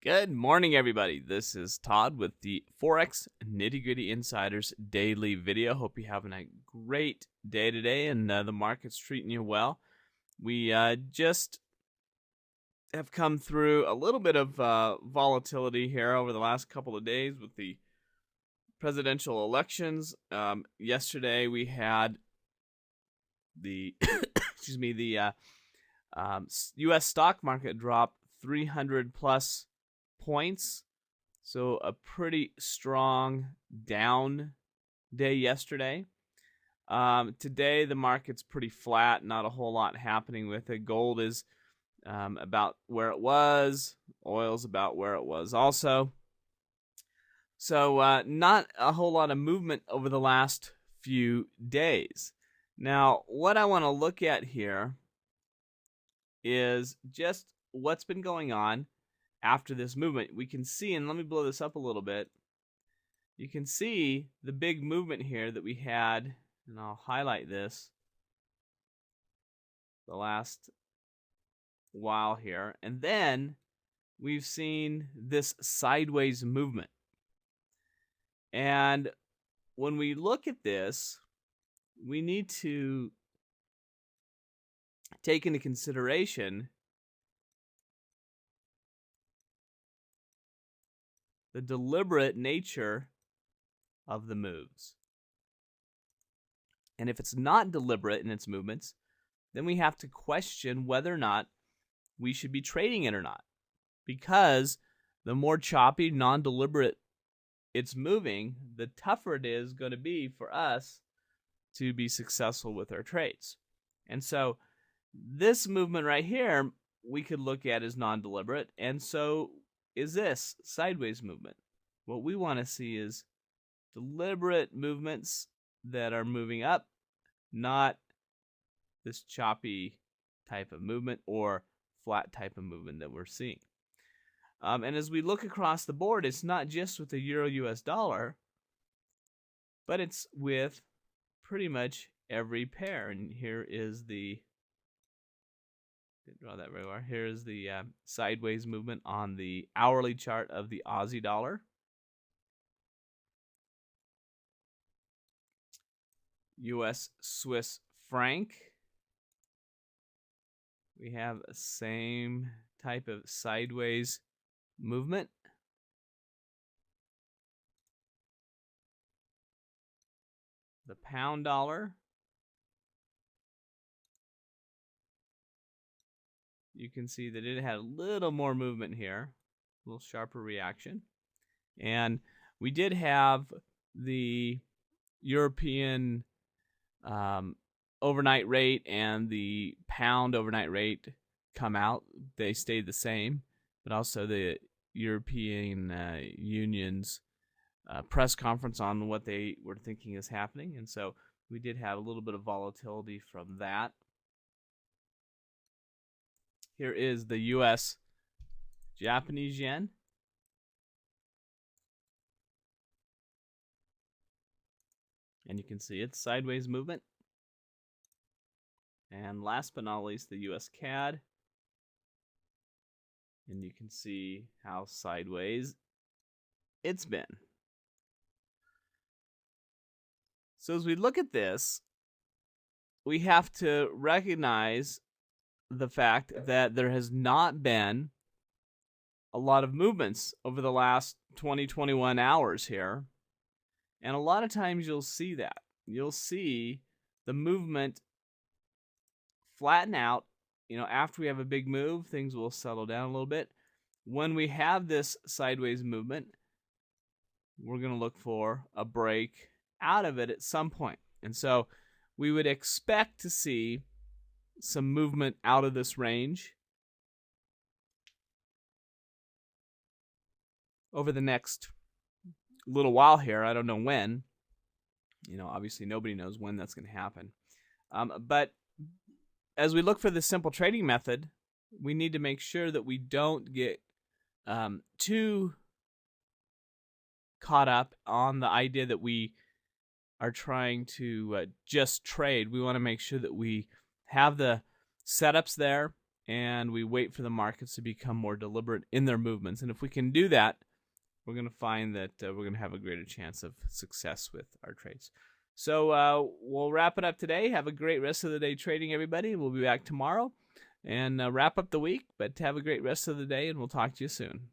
Good morning, everybody. This is Todd with the Forex Nitty Gritty Insiders daily video. Hope you're having a great day today and the market's treating you well. We just have come through a little bit of volatility here over the last couple of days with the presidential elections. Yesterday we had the U.S. stock market drop 300 plus points, so a pretty strong down day yesterday. Today the market's pretty flat, not a whole lot happening with it. Gold is about where it was, oil's about where it was also, so not a whole lot of movement over the last few days. Now what I want to look at here is just what's been going on after this movement. We can see, and let me blow this up a little bit, you can see the big movement here that we had, and I'll highlight this, the last while here, and then we've seen this sideways movement. And when we look at this, we need to take into consideration the deliberate nature of the moves. And if it's not deliberate in its movements, then we have to question whether or not we should be trading it or not. Because the more choppy, non-deliberate it's moving, the tougher it is going to be for us to be successful with our trades. And so this movement right here we could look at as non-deliberate, and so is this sideways movement. What we want to see is deliberate movements that are moving up, not this choppy type of movement or flat type of movement that we're seeing. And as we look across the board, it's not just with the euro US dollar, but it's with pretty much every pair. And here is the draw that very well. Here is the sideways movement on the hourly chart of the Aussie dollar. US Swiss franc. We have the same type of sideways movement. The pound dollar. You can see that it had a little more movement here, a little sharper reaction. And we did have the European overnight rate and the pound overnight rate come out. They stayed the same, but also the European Union's press conference on what they were thinking is happening. And so we did have a little bit of volatility from that. Here is the US Japanese yen. And you can see it's sideways movement. And last but not least, the US CAD. And you can see how sideways it's been. So as we look at this, we have to recognize the fact that there has not been a lot of movements over the last 21 hours here. And a lot of times you'll see that. You'll see the movement flatten out. You know, after we have a big move, things will settle down a little bit. When we have this sideways movement, we're going to look for a break out of it at some point. And so we would expect to see some movement out of this range over the next little while here. I don't know when. You know, obviously nobody knows when that's going to happen. But as we look for the simple trading method, we need to make sure that we don't get too caught up on the idea that we are trying to just trade. We want to make sure that we have the setups there and we wait for the markets to become more deliberate in their movements. And if we can do that, we're going to find that we're going to have a greater chance of success with our trades. So we'll wrap it up today. Have a great rest of the day trading, everybody. We'll be back tomorrow and wrap up the week. But have a great rest of the day, and we'll talk to you soon.